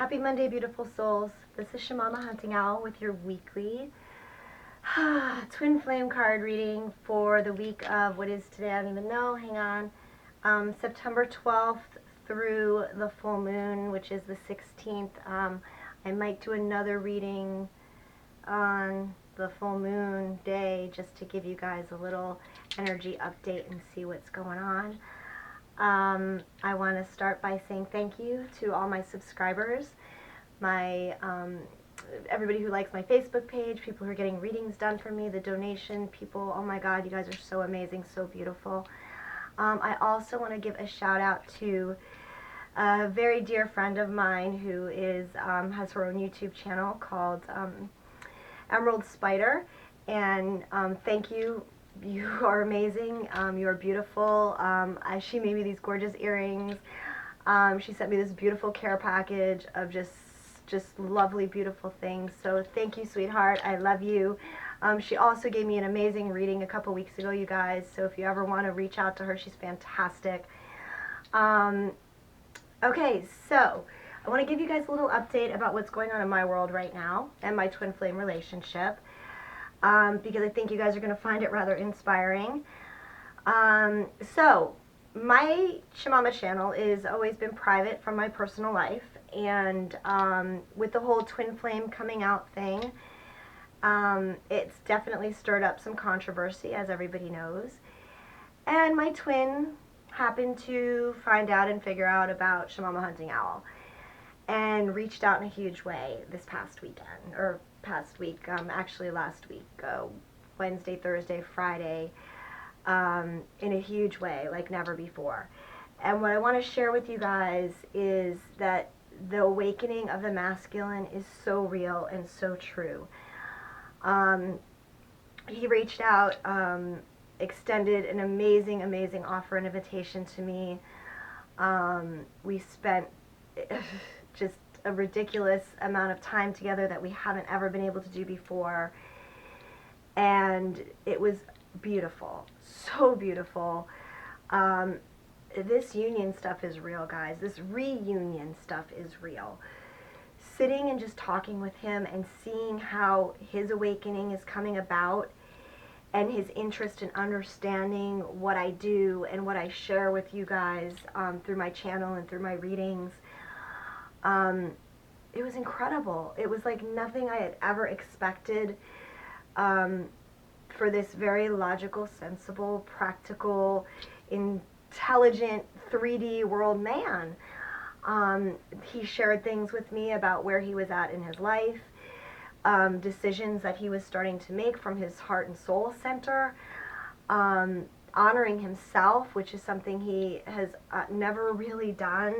Happy Monday, beautiful souls. This is Shamama Hunting Owl with your weekly twin flame card reading for the week of, what is today? I don't even know. Hang on. September 12th through the full moon, which is the 16th. I might do another reading on the full moon day just to give you guys a little energy update and see what's going on. I want to start by saying thank you to all my subscribers, my everybody who likes my Facebook page, people who are getting readings done for me, the donation people. Oh my God, you guys are so amazing, so beautiful. I also want to give a shout out to a very dear friend of mine who has her own YouTube channel called Emerald Spider, and thank you. You are amazing. You are beautiful. She made me these gorgeous earrings. She sent me this beautiful care package of just lovely, beautiful things. So thank you, sweetheart. I love you. She also gave me an amazing reading a couple weeks ago, you guys. So if you ever want to reach out to her, she's fantastic. Okay, so I want to give you guys a little update about what's going on in my world right now and my twin flame relationship. Because I think you guys are going to find it rather inspiring. So, my Shamama channel has always been private from my personal life, and with the whole twin flame coming out thing, it's definitely stirred up some controversy, as everybody knows. And my twin happened to find out and figure out about Shamama Hunting Owl, and reached out in a huge way this past weekend, or past week, actually last week, Wednesday, Thursday, Friday, in a huge way, like never before. And what I want to share with you guys is that the awakening of the masculine is so real and so true. He reached out, extended an amazing, amazing offer and invitation to me. We spent just a ridiculous amount of time together that we haven't ever been able to do before, and it was beautiful, so beautiful. This union stuff is real, guys. This reunion stuff is real. Sitting and just talking with him and seeing how his awakening is coming about, and his interest in understanding what I do and what I share with you guys through my channel and through my readings. It was incredible. It was like nothing I had ever expected for this very logical, sensible, practical, intelligent 3D world man. He shared things with me about where he was at in his life, decisions that he was starting to make from his heart and soul center, honoring himself, which is something he has never really done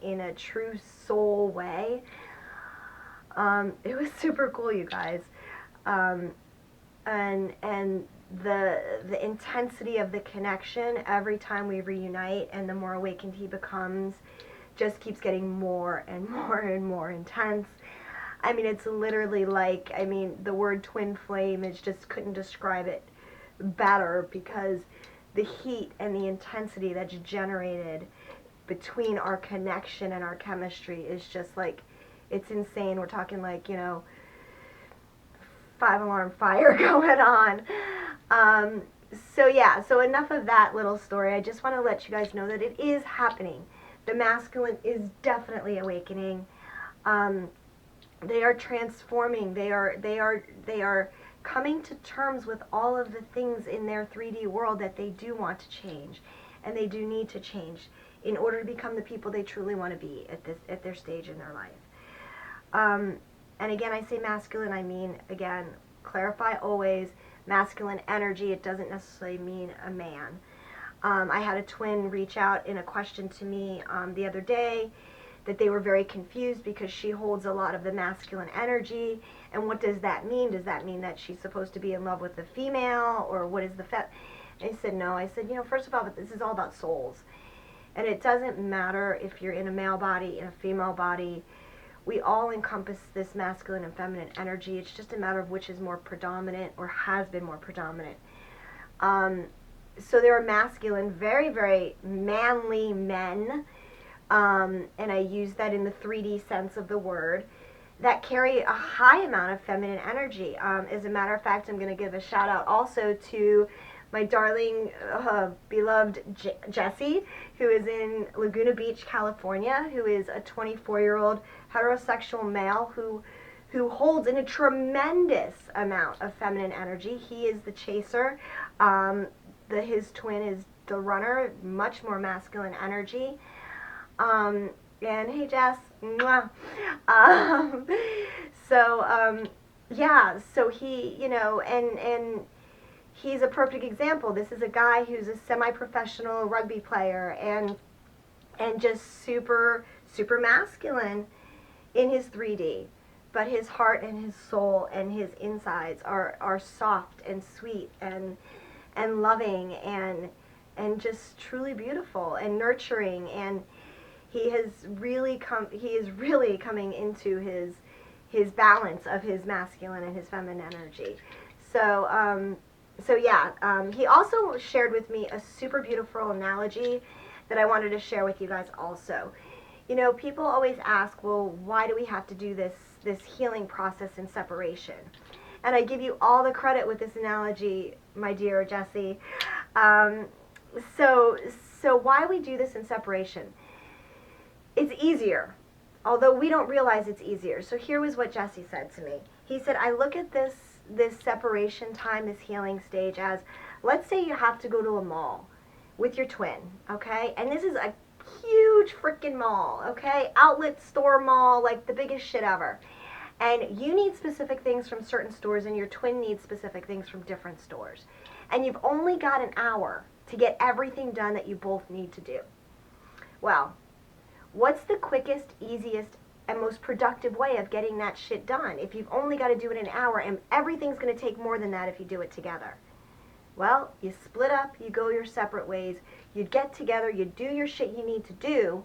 in a true soul way. It was super cool, you guys. And the intensity of the connection every time we reunite, and the more awakened he becomes, just keeps getting more and more and more intense. I mean, it's literally like, I mean, the word twin flame is just, couldn't describe it better, because the heat and the intensity that's generated between our connection and our chemistry is just like, it's insane. We're talking like, 5-alarm fire going on. So yeah, so enough of that little story. I just want to let you guys know that it is happening. The masculine is definitely awakening. They are transforming. They are coming to terms with all of the things in their 3D world that they do want to change, and they do need to change in order to become the people they truly want to be at their stage in their life. And again, I say masculine, I mean, again, clarify always, masculine energy. It doesn't necessarily mean a man. I had a twin reach out in a question to me the other day, that they were very confused because she holds a lot of the masculine energy. And what does that mean? Does that mean that she's supposed to be in love with the female, or what is the I said, no. I said, first of all, this is all about souls. And it doesn't matter if you're in a male body, in a female body. We all encompass this masculine and feminine energy. It's just a matter of which is more predominant, or has been more predominant. So there are masculine, very, very manly men and I use that in the 3D sense of the word, that carry a high amount of feminine energy. As a matter of fact, I'm going to give a shout out also to my darling, beloved Jessie, who is in Laguna Beach, California, who is a 24-year-old heterosexual male who holds in a tremendous amount of feminine energy. He is the chaser. His twin is the runner, much more masculine energy. And hey, Jess. Mwah. Yeah, so he, and he's a perfect example. This is a guy who's a semi-professional rugby player and just super, super masculine in his 3D. But his heart and his soul and his insides are soft and sweet and loving and just truly beautiful and nurturing, and he is really coming into his balance of his masculine and his feminine energy. So yeah, he also shared with me a super beautiful analogy that I wanted to share with you guys also. People always ask, well, why do we have to do this healing process in separation? And I give you all the credit with this analogy, my dear Jessie. So why we do this in separation? It's easier, although we don't realize it's easier. So here was what Jesse said to me. He said, I look at this separation time, this healing stage as, let's say you have to go to a mall with your twin, okay? And this is a huge freaking mall, okay? Outlet store mall, like the biggest shit ever. And you need specific things from certain stores, and your twin needs specific things from different stores. And you've only got an hour to get everything done that you both need to do. Well, what's the quickest, easiest, and most productive way of getting that shit done if you've only got to do it in an hour and everything's going to take more than that if you do it together? Well, you split up, you go your separate ways, you get together, you do your shit you need to do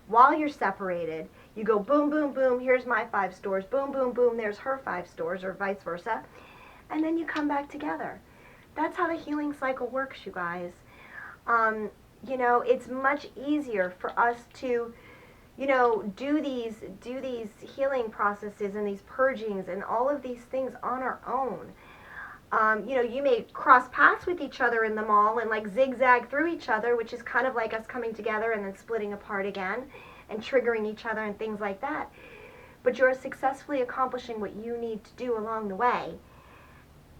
while you're separated. You go boom, boom, boom, here's my 5 stores, boom, boom, boom, there's her 5 stores, or vice versa, and then you come back together. That's how the healing cycle works, you guys. It's much easier for us to, do these healing processes and these purgings and all of these things on our own. You may cross paths with each other in the mall and like zigzag through each other, which is kind of like us coming together and then splitting apart again and triggering each other and things like that. But you're successfully accomplishing what you need to do along the way.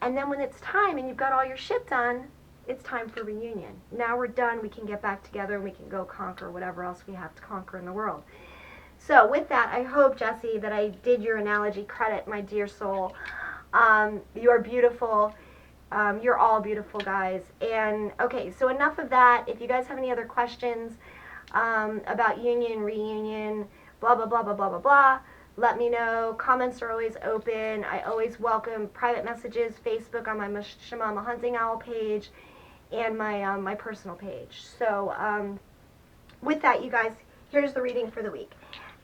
And then when it's time and you've got all your shit done, it's time for reunion. Now we're done, we can get back together and we can go conquer whatever else we have to conquer in the world. So with that, I hope, Jessie, that I did your analogy credit, my dear soul. You are beautiful. You're all beautiful, guys. And okay, so enough of that. If you guys have any other questions about union, reunion, blah, blah, blah, blah, blah, blah, blah, let me know. Comments are always open. I always welcome private messages, Facebook on my Shamama Hunting Owl page, and my personal page. So with that, you guys, here's the reading for the week.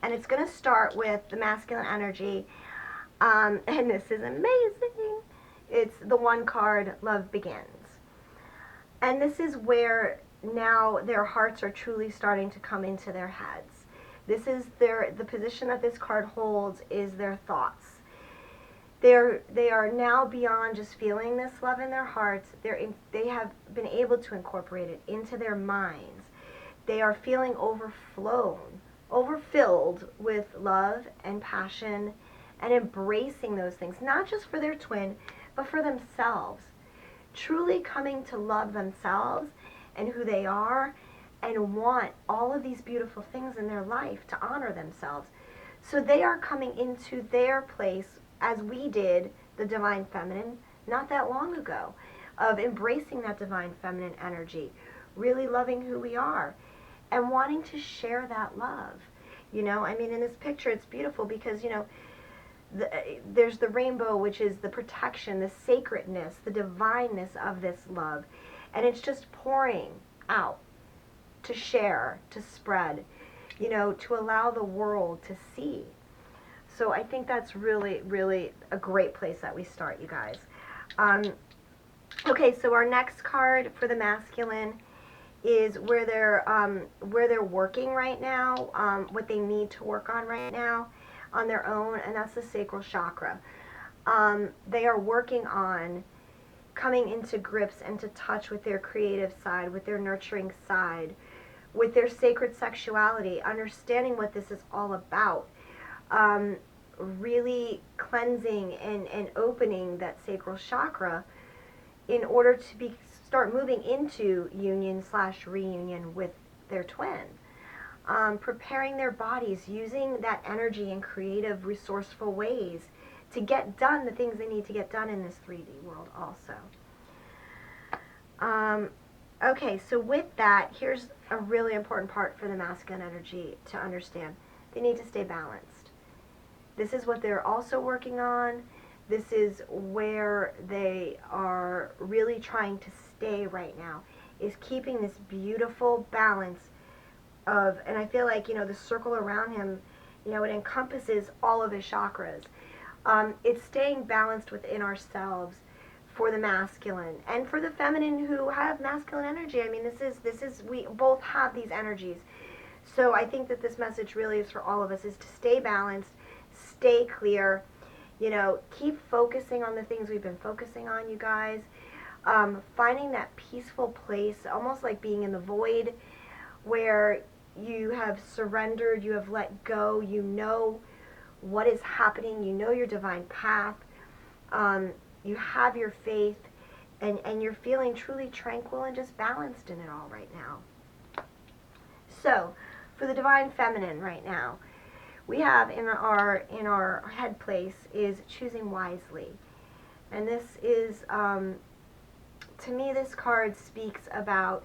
And it's going to start with the masculine energy. And this is amazing. It's the 1 card, Love Begins. And this is where now their hearts are truly starting to come into their heads. This is the position that this card holds is their thoughts. They are now beyond just feeling this love in their hearts. They have been able to incorporate it into their minds. They are feeling overfilled with love and passion, and embracing those things, not just for their twin, but for themselves. Truly coming to love themselves and who they are, and want all of these beautiful things in their life to honor themselves. So they are coming into their place, as we did the Divine Feminine not that long ago, of embracing that Divine Feminine energy, really loving who we are, and wanting to share that love. In this picture, it's beautiful because, there's the rainbow, which is the protection, the sacredness, the divineness of this love. And it's just pouring out to share, to spread, to allow the world to see. So I think that's really, really a great place that we start, you guys. Okay, so our next card for the masculine is where they're working right now, what they need to work on right now on their own, and that's the sacral chakra. They are working on coming into grips and to touch with their creative side, with their nurturing side, with their sacred sexuality, understanding what this is all about, really cleansing and opening that sacral chakra in order to start moving into union slash reunion with their twin. Preparing their bodies, using that energy in creative, resourceful ways to get done the things they need to get done in this 3D world also. Okay, so with that, here's a really important part for the masculine energy to understand. They need to stay balanced. This is what they're also working on. This is where they are really trying to stay right now, is keeping this beautiful balance of, and I feel like, the circle around him, it encompasses all of his chakras. It's staying balanced within ourselves for the masculine and for the feminine who have masculine energy. I mean, this is we both have these energies. So I think that this message really is for all of us, is to stay balanced, stay clear, keep focusing on the things we've been focusing on, you guys. Finding that peaceful place, almost like being in the void, where you have surrendered, you have let go, you know what is happening, you know your divine path, you have your faith, and you're feeling truly tranquil and just balanced in it all right now. So, for the divine feminine right now, we have in our head place is choosing wisely. And this is, to me, this card speaks about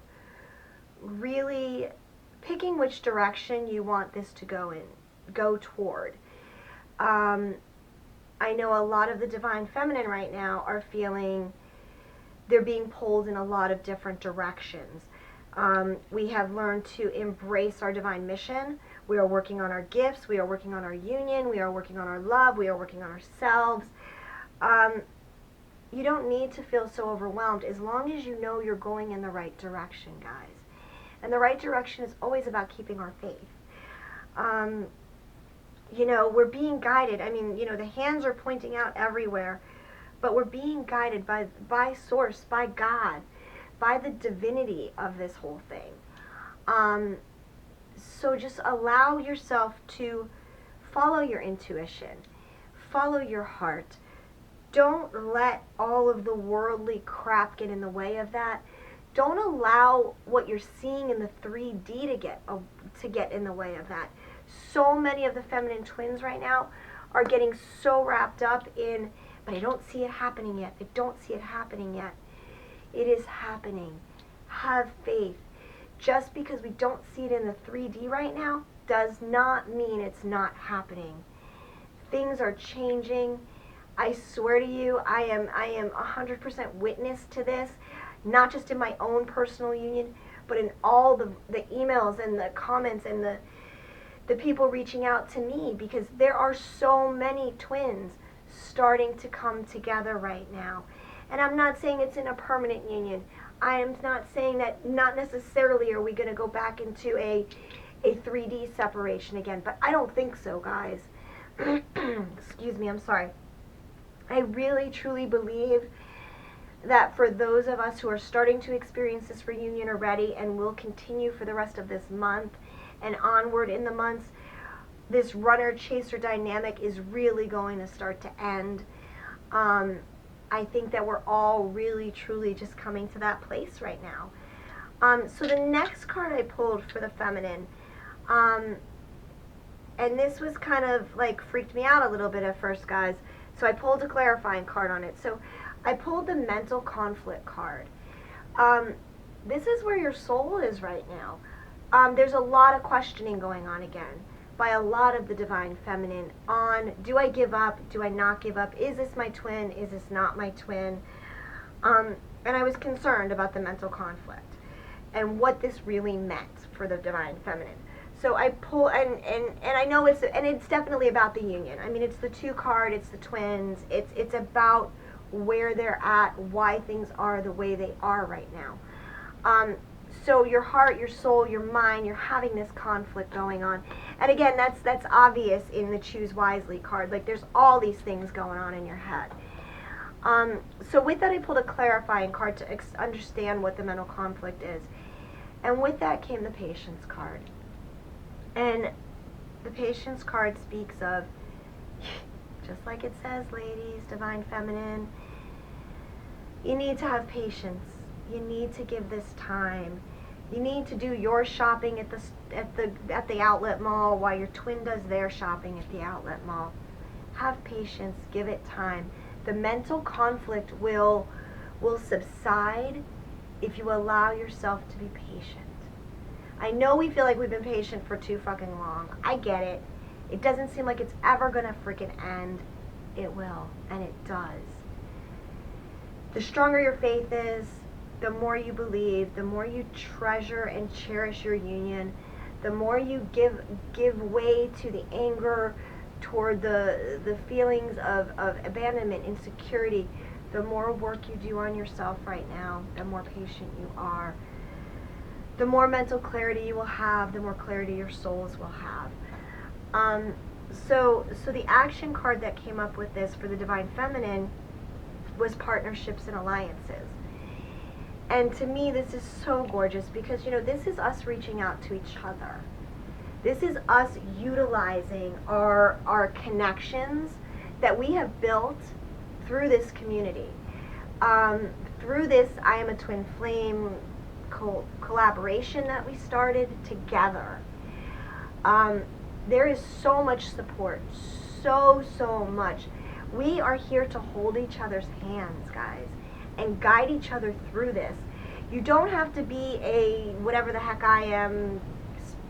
really picking which direction you want this to go toward. I know a lot of the divine feminine right now are feeling they're being pulled in a lot of different directions. We have learned to embrace our divine mission. We are working on our gifts. We are working on our union. We are working on our love. We are working on ourselves. You don't need to feel so overwhelmed as long as you know you're going in the right direction, guys. And the right direction is always about keeping our faith. We're being guided. I mean, the hands are pointing out everywhere, but we're being guided by Source, by God, by the divinity of this whole thing. So just allow yourself to follow your intuition, follow your heart. Don't let all of the worldly crap get in the way of that. Don't allow what you're seeing in the 3D to get in the way of that. So many of the feminine twins right now are getting so wrapped up in, but I don't see it happening yet. I don't see it happening yet. It is happening. Have faith. Just because we don't see it in the 3D right now does not mean it's not happening. Things are changing. I swear to you, I am 100% witness to this, not just in my own personal union, but in all the emails and the comments and the people reaching out to me, because there are so many twins starting to come together right now. And I'm not saying it's in a permanent union. I am not saying that not necessarily are we going to go back into a 3D separation again, but I don't think so, guys. Excuse me, I'm sorry. I really, truly believe that for those of us who are starting to experience this reunion already and will continue for the rest of this month and onward in the months, this runner-chaser dynamic is really going to start to end. I think that we're all really, truly just coming to that place right now. So the next card I pulled for the feminine, and this was kind of like freaked me out a little bit at first, guys. So I pulled a clarifying card on it. So I pulled the mental conflict card. This is where your soul is right now. There's a lot of questioning going on again by a lot of the divine feminine on, do I give up? Do I not give up? Is this my twin? Is this not my twin? And I was concerned about the mental conflict and what this really meant for the divine feminine. So I pull, and I know it's definitely about the union. I mean, it's the 2 card, it's the twins, it's about where they're at, why things are the way they are right now. So your heart, your soul, your mind, you're having this conflict going on. And again, that's obvious in the Choose Wisely card. Like there's all these things going on in your head. So with that, I pulled a clarifying card to understand what the mental conflict is. And with that came the Patience card. And the Patience card speaks of, just like it says, ladies, Divine Feminine, you need to have patience. You need to give this time. You need to do your shopping at the outlet mall while your twin does their shopping at the outlet mall. Have patience. Give it time. The mental conflict will subside if you allow yourself to be patient. I know we feel like we've been patient for too fucking long. I get it. It doesn't seem like it's ever gonna freaking end. It will, and it does. The stronger your faith is, the more you believe, the more you treasure and cherish your union, the more you give way to the anger toward the feelings of abandonment, insecurity, the more work you do on yourself right now, the more patient you are, the more mental clarity you will have, the more clarity your souls will have. So the action card that came up with this for the Divine Feminine was partnerships and alliances. And to me, this is so gorgeous because, you know, this is us reaching out to each other. This is us utilizing our connections that we have built through this community. Through this I Am a Twin Flame collaboration that we started together. There is so much support, so much. We are here to hold each other's hands, guys, and guide each other through this. You don't have to be a whatever the heck I am,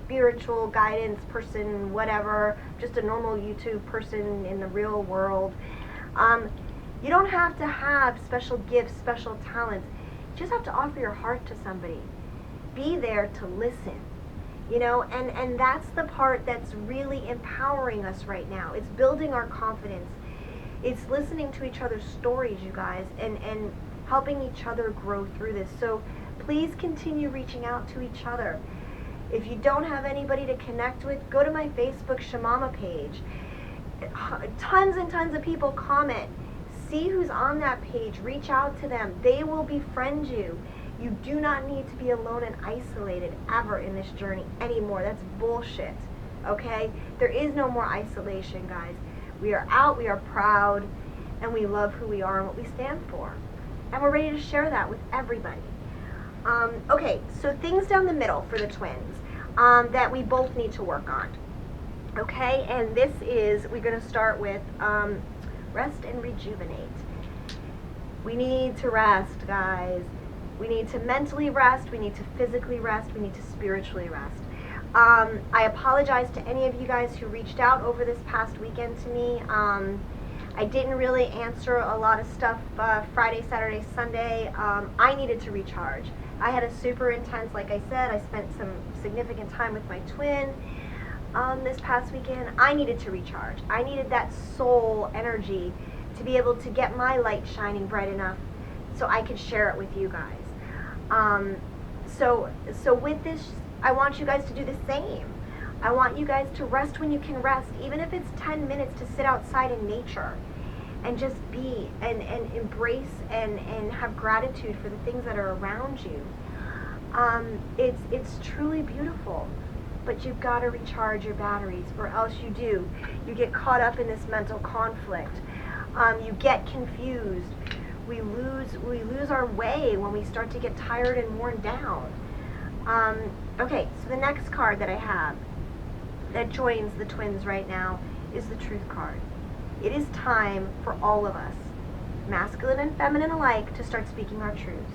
spiritual guidance person, whatever, just a normal YouTube person in the real world. You don't have to have special gifts, special talents. You just have to offer your heart to somebody. Be there to listen, you know, and that's the part that's really empowering us right now. It's building our confidence. It's listening to each other's stories, you guys, and helping each other grow through this. So please continue reaching out to each other. If you don't have anybody to connect with, go to my Facebook Shamama page. Tons and tons of people comment. See who's on that page. Reach out to them. They will befriend you. You do not need to be alone and isolated ever in this journey anymore. That's bullshit. Okay? There is no more isolation, guys. We are out, we are proud, and we love who we are and what we stand for. And we're ready to share that with everybody. Okay, so things down the middle for the twins that we both need to work on. Okay, and this is, we're going to start with rest and rejuvenate. We need to rest, guys. We need to mentally rest. We need to physically rest. We need to spiritually rest. I apologize to any of you guys who reached out over this past weekend to me. I didn't really answer a lot of stuff Friday, Saturday, Sunday. I needed to recharge. I had a super intense, like I said, I spent some significant time with my twin this past weekend. I needed to recharge. I needed that soul energy to be able to get my light shining bright enough so I could share it with you guys. So with this, I want you guys to do the same. I want you guys to rest when you can rest, even if it's 10 minutes to sit outside in nature and just be and embrace and have gratitude for the things that are around you. It's truly beautiful, but you've got to recharge your batteries, or else you get caught up in this mental conflict. You get confused. We lose our way when we start to get tired and worn down. Okay, so the next card that I have that joins the twins right now is the Truth card. It is time for all of us, masculine and feminine alike, to start speaking our truths.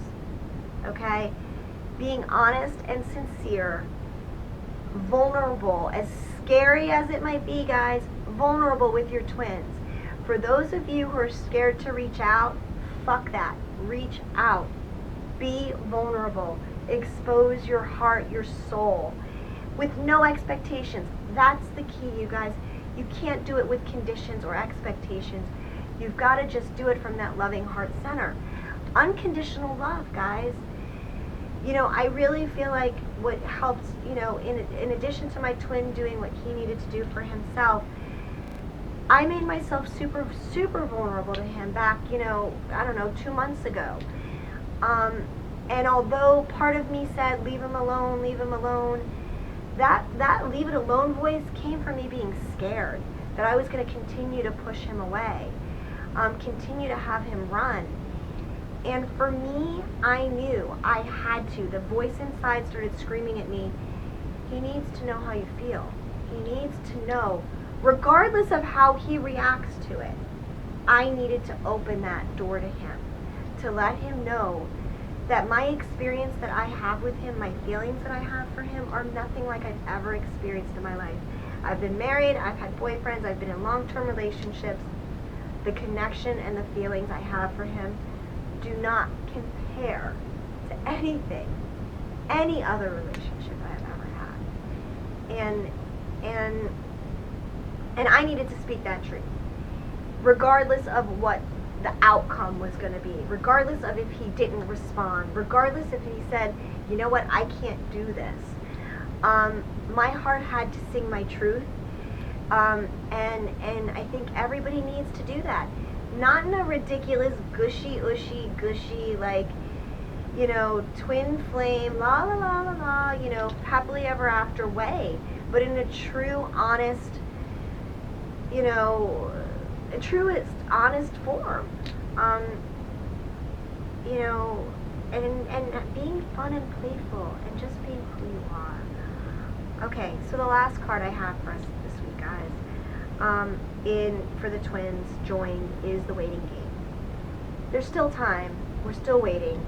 Okay? Being honest and sincere, vulnerable, as scary as it might be, guys, vulnerable with your twins. For those of you who are scared to reach out, fuck that. Reach out. Be vulnerable. Expose your heart, your soul, with no expectations. That's the key, you guys. You can't do it with conditions or expectations. You've got to just do it from that loving heart center. Unconditional love, guys. you know, I really feel like what helped, you know, in addition to my twin doing what he needed to do for himself, I made myself super, super vulnerable to him back, you know, I don't know, 2 months ago. And although part of me said, leave him alone, that leave it alone voice came from me being scared that I was going to continue to push him away, continue to have him run. And for me, I knew I had to. The voice inside started screaming at me, he needs to know how you feel. He needs to know, regardless of how he reacts to it. I needed to open that door to him, to let him know that my experience that I have with him, my feelings that I have for him, are nothing like I've ever experienced in my life. I've been married, I've had boyfriends, I've been in long-term relationships. The connection and the feelings I have for him do not compare to anything, any other relationship I've ever had. And I needed to speak that truth, regardless of what the outcome was going to be, regardless of if he didn't respond, regardless if he said, you know what, I can't do this. My heart had to sing my truth, and I think everybody needs to do that. Not in a ridiculous gushy, like, you know, twin flame, la la la la la, you know, happily ever after way, but in a true, honest, you know, a truest, honest form. You know, and being fun and playful and just being who you are. Okay, so the last card I have for us this week, guys, for the twins joined, is the waiting game. There's still time. We're still waiting.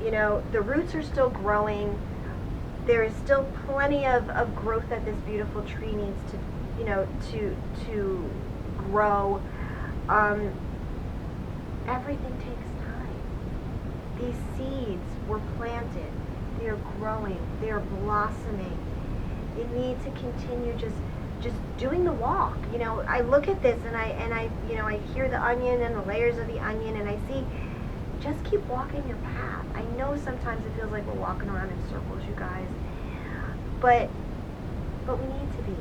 You know, the roots are still growing. There is still plenty of growth that this beautiful tree needs to, you know, to grow. Everything takes time. These seeds were planted. They are growing. They are blossoming. You need to continue just doing the walk. You know, I look at this and I you know, I hear the onion and the layers of the onion, and I see, just keep walking your path. I know sometimes it feels like we're walking around in circles, you guys, but we need to be.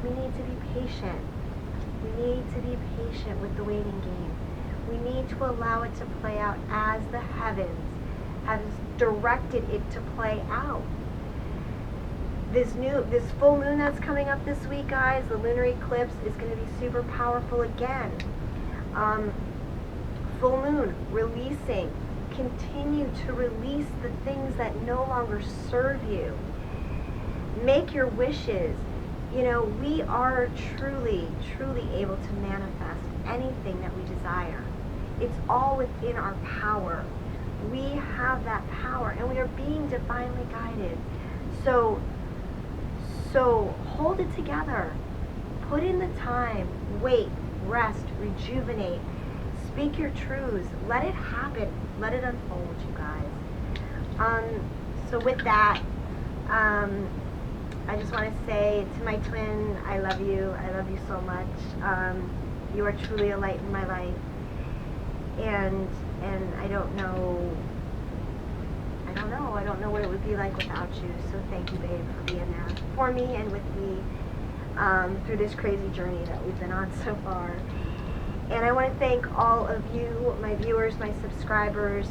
We need to be patient. We need to be patient with the waiting game. We need to allow it to play out as the heavens has directed it to play out. This full moon that's coming up this week, guys, the lunar eclipse, is going to be super powerful again. Full moon, releasing. Continue to release the things that no longer serve you. Make your wishes. You know, we are truly, truly able to manifest anything that we desire. It's all within our power. We have that power, and we are being divinely guided. So hold it together. Put in the time. Wait, rest, rejuvenate. Speak your truths. Let it happen. Let it unfold, you guys. So with that, I just want to say to my twin, I love you. I love you so much. You are truly a light in my life. And I don't know what it would be like without you. So thank you, babe, for being there for me and with me through this crazy journey that we've been on so far. And I want to thank all of you, my viewers, my subscribers,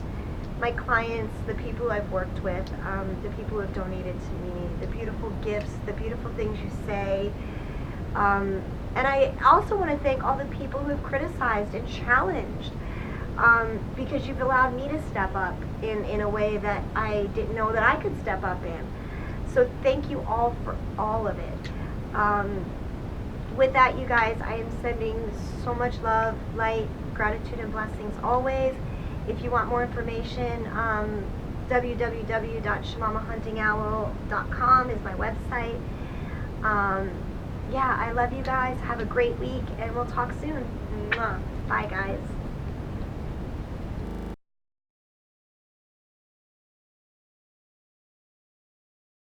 my clients, the people I've worked with, the people who have donated to me, the beautiful gifts, the beautiful things you say. And I also want to thank all the people who have criticized and challenged, because you've allowed me to step up in a way that I didn't know that I could step up in. So thank you all for all of it. With that, you guys, I am sending so much love, light, gratitude, and blessings always. If you want more information, www.shamamahuntingowl.com is my website. Yeah, I love you guys. Have a great week, and we'll talk soon. Mwah. Bye, guys.